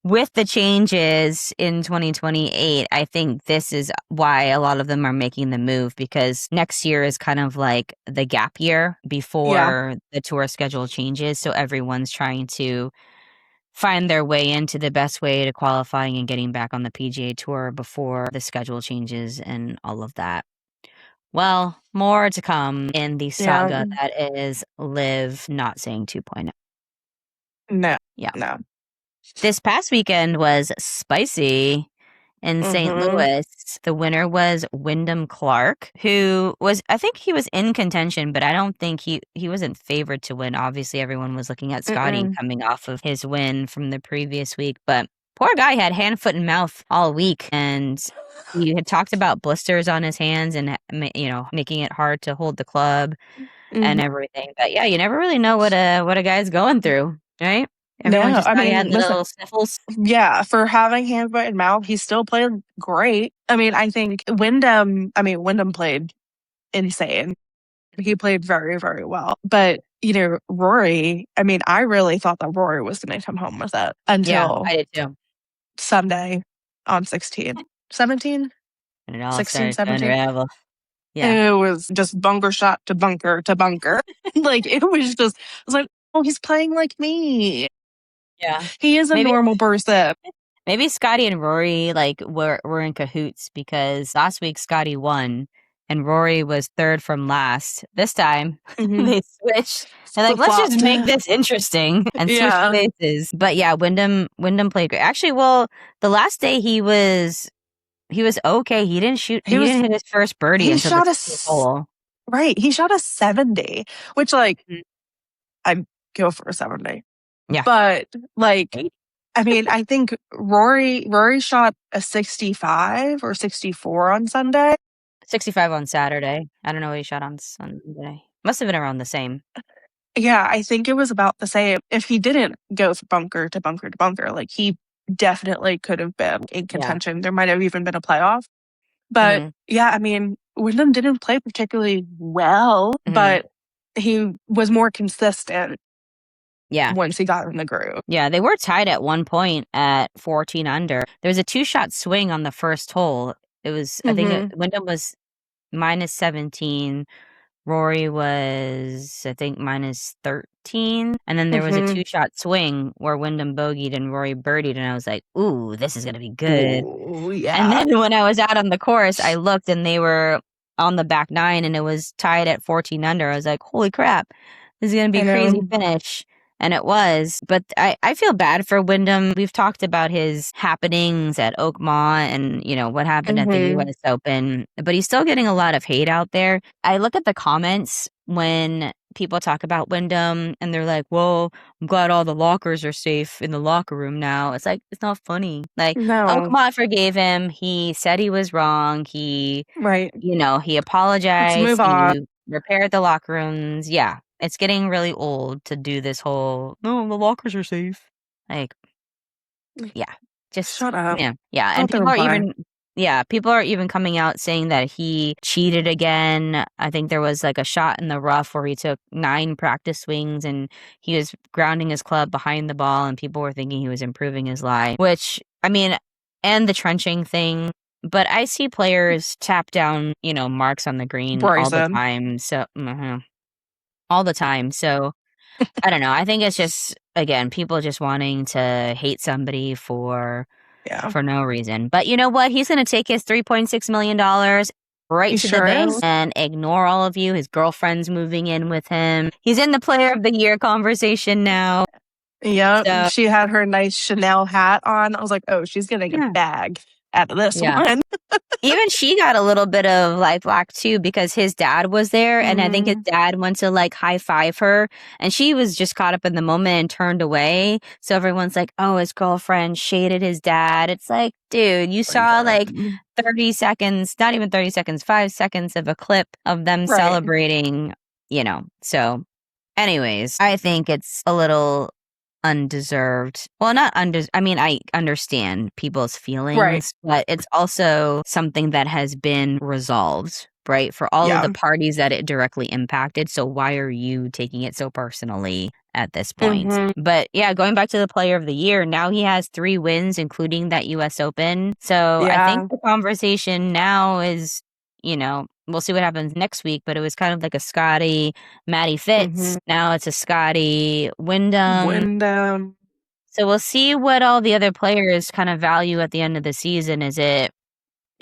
with the changes in 2028, I think this is why a lot of them are making the move, because next year is kind of like the gap year before the tour schedule changes. So everyone's trying to find their way into the best way to qualifying and getting back on the PGA Tour before the schedule changes and all of that. Well, more to come in the saga that is LIV not saying 2.0. No. Yeah. No. This past weekend was spicy in St. Louis. The winner was Wyndham Clark, who was, I think he was in contention, but I don't think he wasn't favored to win. Obviously, everyone was looking at Scottie coming off of his win from the previous week, but poor guy had hand, foot, and mouth all week, and he had talked about blisters on his hands and, you know, making it hard to hold the club and everything. But yeah, you never really know what a guy's going through, right? Everyone just thought he had little sniffles. Yeah, for having hand, foot, and mouth, he still played great. I mean, I think Wyndham played insane. He played very, very well. But, you know, Rory, I mean, I really thought that Rory was going to come home with it until I did too. Sunday on 16. 17? And it all 16, 17. Unravel. Yeah. It was just bunker shot to bunker to bunker. Like, it was just, I was like, oh, he's playing like me. Yeah. He is a normal person. Maybe Scottie and Rory like were in cahoots, because last week Scottie won and Rory was third from last. This time they switched. They're like, let's just make this interesting and switch places. But yeah, Wyndham played great. Actually, well, the last day he was okay. He didn't hit his first birdie until the 10th hole. Right. He shot a 70, which like I'd go for a 70. Yeah. But like, I mean, I think Rory shot a 65 or 64 on Sunday. 65 on Saturday. I don't know what he shot on Sunday. Must have been around the same. Yeah, I think it was about the same. If he didn't go from bunker to bunker to bunker, like he definitely could have been in contention. There might have even been a playoff. But yeah, I mean, Wyndham didn't play particularly well, but he was more consistent. Yeah. Once he got in the groove. Yeah, they were tied at one point at 14 under. There was a 2-shot swing on the first hole. It was, I think Wyndham was minus 17. Rory was, I think, minus 13. And then there was a 2-shot swing where Wyndham bogeyed and Rory birdied. And I was like, ooh, this is going to be good. Ooh, yeah. And then when I was out on the course, I looked and they were on the back 9 and it was tied at 14 under. I was like, holy crap, this is going to be a crazy finish. And it was. But I feel bad for Wyndham. We've talked about his happenings at Oakmont and, you know, what happened at the U.S. Open. But he's still getting a lot of hate out there. I look at the comments when people talk about Wyndham and they're like, well, I'm glad all the lockers are safe in the locker room now. It's like, it's not funny. Like, Oakmont forgave him. He said he was wrong. He apologized. Let's move on. He repaired the locker rooms. Yeah. It's getting really old to do this whole, no, the lockers are safe. Like, yeah, just shut up. Yeah. And people are even coming out saying that he cheated again. I think there was like a shot in the rough where he took 9 practice swings and he was grounding his club behind the ball and people were thinking he was improving his lie, which, I mean, and the trenching thing. But I see players tap down, you know, marks on the green all the time. So, all the time. So I don't know. I think it's just, again, people just wanting to hate somebody for no reason. But you know what? He's going to take his $3.6 million right to the bank and ignore all of you. His girlfriend's moving in with him. He's in the Player of the Year conversation now. Yeah. So, she had her nice Chanel hat on. I was like, oh, she's getting a bag out of this one. Even she got a little bit of like flack too, because his dad was there and I think his dad went to like high five her and she was just caught up in the moment and turned away. So everyone's like, oh, his girlfriend shaded his dad. It's like, dude, you saw like 30 seconds, not even 30 seconds, 5 seconds of a clip of them celebrating, you know. So anyways, I think it's a little undeserved. Well, not I mean, I understand people's feelings, but it's also something that has been resolved, right? For all of the parties that it directly impacted. So why are you taking it so personally at this point. But yeah, going back to the player of the year, now he has 3 wins, including that US Open. So I think the conversation now is, we'll see what happens next week, but it was kind of like a Scottie, Matty Fitz. Now it's a Scottie, Wyndham. So we'll see what all the other players kind of value at the end of the season. Is it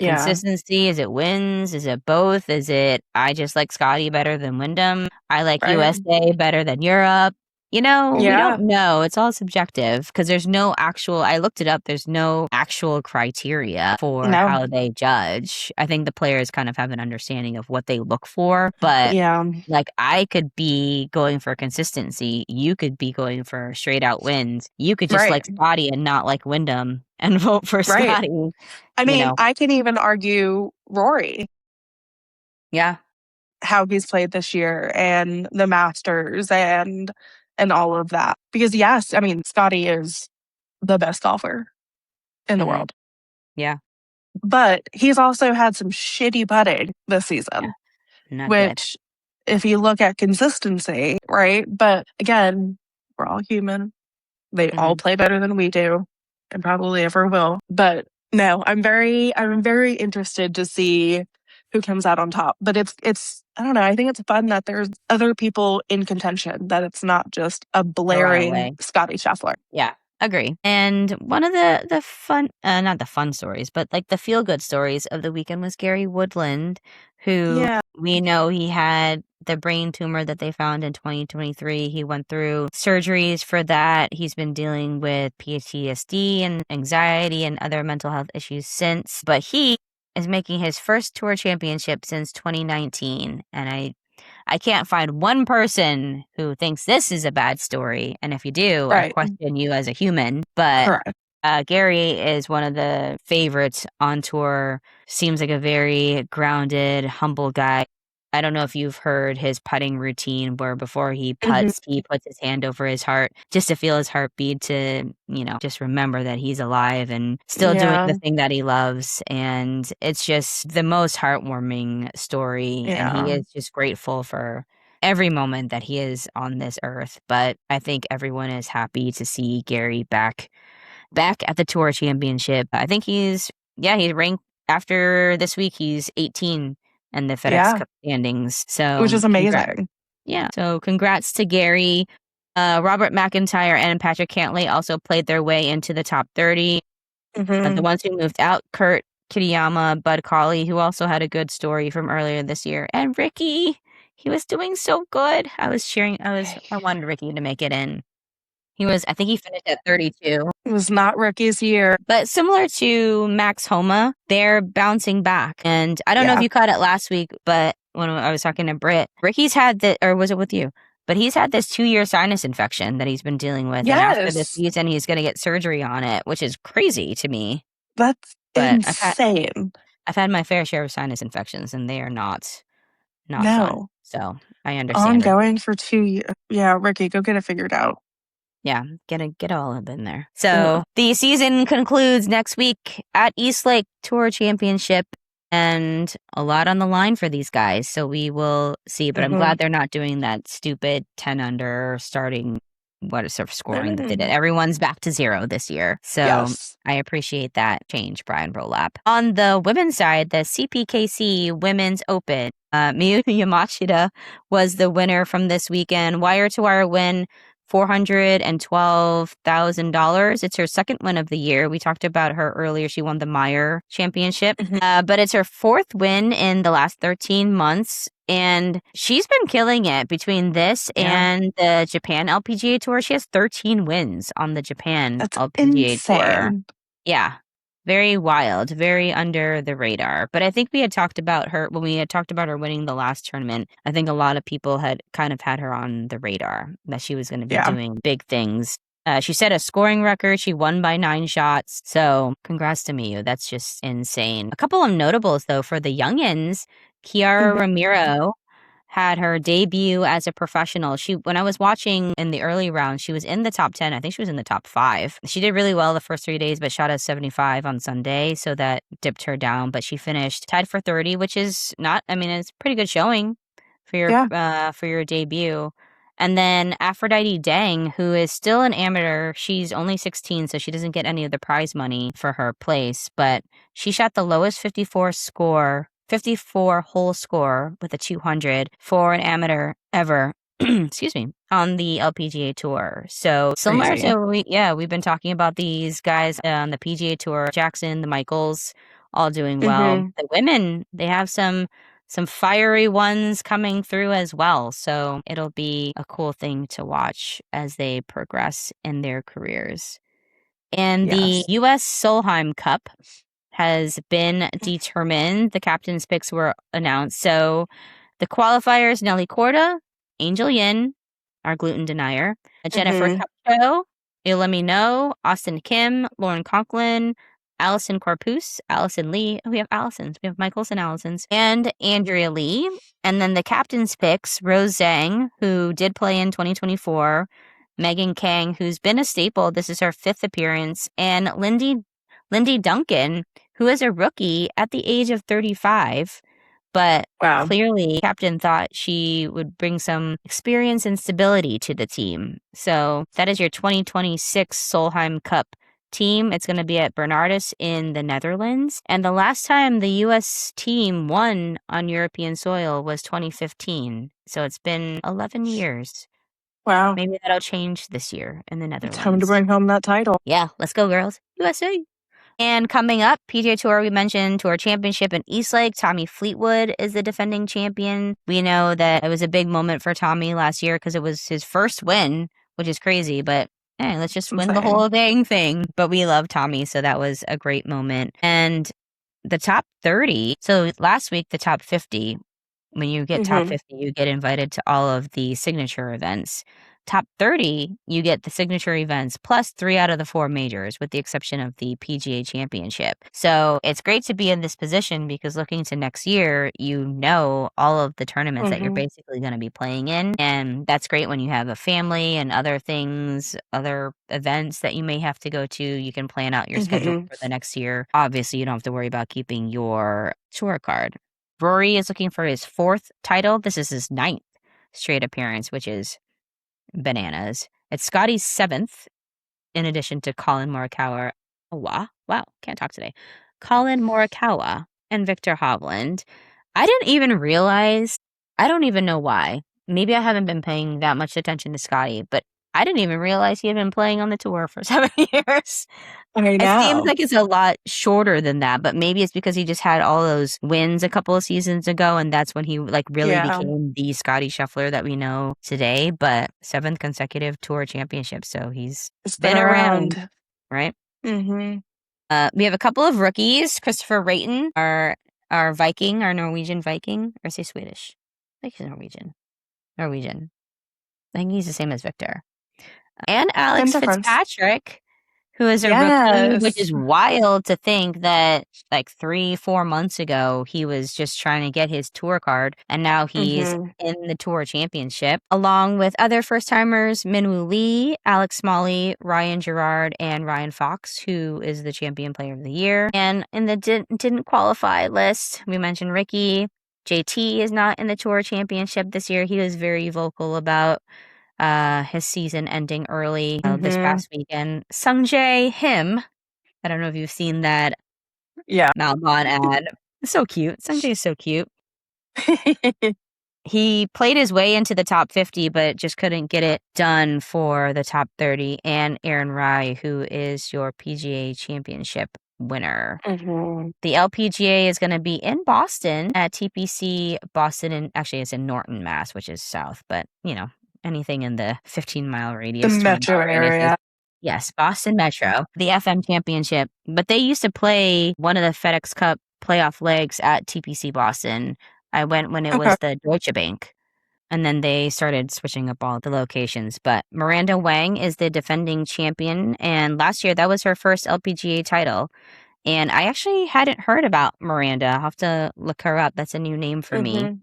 consistency? Is it wins? Is it both? Is it I just like Scottie better than Wyndham? I like USA better than Europe. We don't know. It's all subjective because there's no I looked it up. There's no actual criteria for how they judge. I think the players kind of have an understanding of what they look for, but like I could be going for consistency. You could be going for straight out wins. You could just like Scottie and not like Wyndham and vote for Scottie. I mean, I can even argue Rory. Yeah. How he's played this year and the Masters and all of that. Because yes, I mean, Scottie is the best golfer in the world. Yeah. But he's also had some shitty putting this season. Not which, if you look at consistency, right? But again, we're all human. They all play better than we do and probably ever will. But no, I'm very interested to see who comes out on top. But it's I don't know, I think it's fun that there's other people in contention, that it's not just a blaring Scottie Scheffler. Yeah, agree. And one of the fun, not the fun stories, but like the feel-good stories of the weekend was Gary Woodland, who we know he had the brain tumor that they found in 2023. He went through surgeries for that. He's been dealing with PTSD and anxiety and other mental health issues since. But he is making his first tour championship since 2019. And I can't find one person who thinks this is a bad story. And if you do, I question you as a human. But Gary is one of the favorites on tour. Seems like a very grounded, humble guy. I don't know if you've heard his putting routine where before he putts, he puts his hand over his heart just to feel his heartbeat, to, just remember that he's alive and still doing the thing that he loves. And it's just the most heartwarming story. And he is just grateful for every moment that he is on this earth. But I think everyone is happy to see Gary back at the Tour Championship. I think he's ranked after this week. He's 18 in the FedEx Cup standings. So, which is amazing. So congrats to Gary. Robert McIntyre and Patrick Cantlay also played their way into the top 30. The ones who moved out, Kurt Kitayama, Bud Cauley, who also had a good story from earlier this year, and Ricky. He was doing so good. I was cheering. I wanted Ricky to make it in. I think he finished at 32. It was not Ricky's year. But similar to Max Homa, they're bouncing back. And I don't know if you caught it last week, but when I was talking to Britt, Ricky's had or was it with you? But he's had this 2-year sinus infection that he's been dealing with. Yes. And after this season, he's going to get surgery on it, which is crazy to me. That's insane. I've had my fair share of sinus infections, and they are not fun. So I understand. Ongoing for 2 years. Yeah, Ricky, go get it figured out. Yeah, get all of it in there. So the season concludes next week at East Lake Tour Championship, and a lot on the line for these guys. So we will see. But I'm glad they're not doing that stupid 10 under starting scoring that they did. Everyone's back to 0 this year. So I appreciate that change, Brian Rolap. On the women's side, the CPKC Women's Open, Miyu Yamashita was the winner from this weekend. Wire-to-wire win. $412,000. It's her second win of the year. We talked about her earlier. She won the Meyer Championship, but it's her 4th win in the last 13 months. And she's been killing it between this and the Japan LPGA Tour. She has 13 wins on the Japan LPGA Tour. Yeah. Very wild, very under the radar. But I think we had talked about her when we had talked about her winning the last tournament. I think a lot of people had kind of had her on the radar that she was going to be doing big things. She set a scoring record. She won by 9 shots. So congrats to Miyu. That's just insane. A couple of notables, though, for the youngins. Kiara Romero had her debut as a professional. When I was watching in the early round, she was in the top 10. I think she was in the top 5. She did really well the first 3 days, but shot a 75 on Sunday, so that dipped her down. But she finished tied for 30, which is it's pretty good showing for your debut. And then Aphrodite Deng, who is still an amateur, she's only 16, so she doesn't get any of the prize money for her place, but she shot the lowest 54 hole score with a 200 for an amateur ever. Excuse me, on the LPGA Tour. So similar to we've been talking about these guys on the PGA Tour, Jackson, the Michaels, all doing well. The women, they have some fiery ones coming through as well. So it'll be a cool thing to watch as they progress in their careers. And the U.S. Solheim Cup has been determined. The captain's picks were announced. So the qualifiers, Nelly Korda, Angel Yin, our gluten denier, Jennifer Capcho, Ilemi No, Austin Kim, Lauren Conklin, Allison Corpus, Allison Lee. Oh, we have Allisons. We have Michaels and Allisons. And Andrea Lee. And then the captain's picks, Rose Zhang, who did play in 2024, Megan Kang, who's been a staple. This is her 5th appearance. And Lindy Duncan, who is a rookie at the age of 35. But clearly, the captain thought she would bring some experience and stability to the team. So that is your 2026 Solheim Cup team. It's going to be at Bernardus in the Netherlands. And the last time the U.S. team won on European soil was 2015. So it's been 11 years. Wow. Maybe that'll change this year in the Netherlands. Time to bring home that title. Yeah, let's go, girls. USA. And coming up, PGA Tour, we mentioned Tour Championship in Eastlake. Tommy Fleetwood is the defending champion. We know that it was a big moment for Tommy last year because it was his first win, which is crazy, but hey, let's just win the whole dang thing. But we love Tommy, so that was a great moment. And the top 30, so last week, the top 50, when you get top 50, you get invited to all of the signature events. Top 30, you get the signature events plus 3 out of the 4 majors, with the exception of the PGA Championship. So it's great to be in this position because looking to next year, you know all of the tournaments that you're basically going to be playing in. And that's great when you have a family and other things, other events that you may have to go to. You can plan out your schedule for the next year. Obviously, you don't have to worry about keeping your tour card. Rory is looking for his 4th title. This is his 9th straight appearance, which is bananas. It's Scottie's 7th, in addition to Colin Morikawa. Wow, can't talk today. Colin Morikawa and Victor Hovland. I didn't even realize, I don't even know why. Maybe I haven't been paying that much attention to Scottie, but I didn't even realize he had been playing on the tour for 7 years. I know. It seems like it's a lot shorter than that, but maybe it's because he just had all those wins a couple of seasons ago, and that's when he really became the Scottie Scheffler that we know today. But 7th consecutive tour championship, so he's been around, right? We have a couple of rookies. Christopher Rayton, our Viking, our Norwegian Viking, or say Swedish. I think he's Norwegian. I think he's the same as Victor. And Alex Fitzpatrick, who is a rookie, which is wild to think that 3-4 months ago, he was just trying to get his tour card, and now he's in the tour championship, along with other first-timers, Minwoo Lee, Alex Smalley, Ryan Gerard, and Ryan Fox, who is the champion player of the year. And in the didn't qualify list, we mentioned Ricky. JT is not in the tour championship this year. He was very vocal about his season ending early this past weekend. Sungjae Him, I don't know if you've seen that Malbon ad. So cute. Sungjae is so cute. He played his way into the top 50, but just couldn't get it done for the top 30. And Aaron Rai, who is your PGA Championship winner. The LPGA is going to be in Boston at TPC Boston, and actually it's in Norton, Mass, which is south, but anything in the 15-mile radius. The metro area. Yes, Boston Metro, the FM Championship. But they used to play one of the FedEx Cup playoff legs at TPC Boston. I went when it was the Deutsche Bank. And then they started switching up all the locations. But Miranda Wang is the defending champion. And last year, that was her first LPGA title. And I actually hadn't heard about Miranda. I'll have to look her up. That's a new name for me.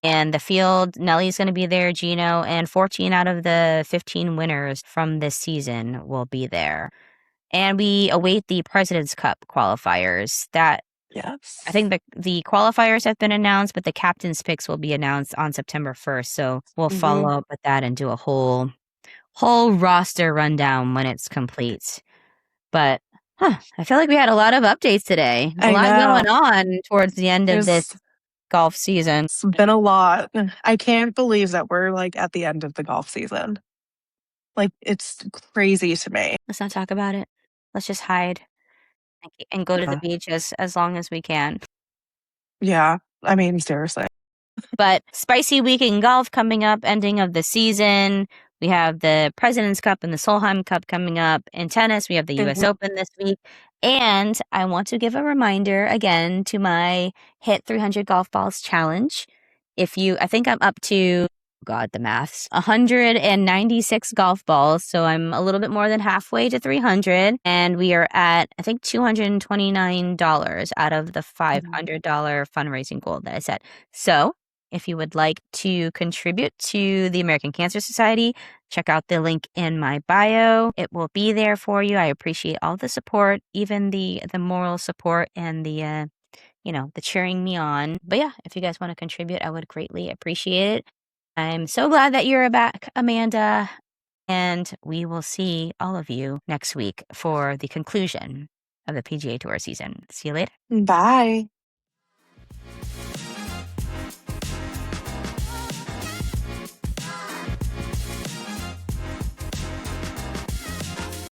And the field, Nelly's going to be there, Gino, and 14 out of the 15 winners from this season will be there. And we await the President's Cup qualifiers. That Yes. I think the qualifiers have been announced, but the captain's picks will be announced on September 1st. So we'll follow up with that and do a whole roster rundown when it's complete. But I feel like we had a lot of updates today. A lot going on towards the end of this golf season. It's been a lot. I can't believe that we're like at the end of the golf season. Like, it's crazy to me. Let's not talk about it. Let's just hide and go to the beach as long as we can. Yeah, I mean, seriously. But spicy week in golf coming up, ending of the season. We have the President's Cup and the Solheim Cup coming up. In tennis, we have the U.S. Open this week. And I want to give a reminder again to my Hit 300 Golf Balls Challenge. I think I'm up to, God, the maths, 196 golf balls. So I'm a little bit more than halfway to 300. And we are at, I think, $229 out of the $500 fundraising goal that I set. So if you would like to contribute to the American Cancer Society, check out the link in my bio. It will be there for you. I appreciate all the support, even the moral support and the cheering me on. But yeah, if you guys want to contribute, I would greatly appreciate it. I'm so glad that you're back, Amanda. And we will see all of you next week for the conclusion of the PGA Tour season. See you later. Bye.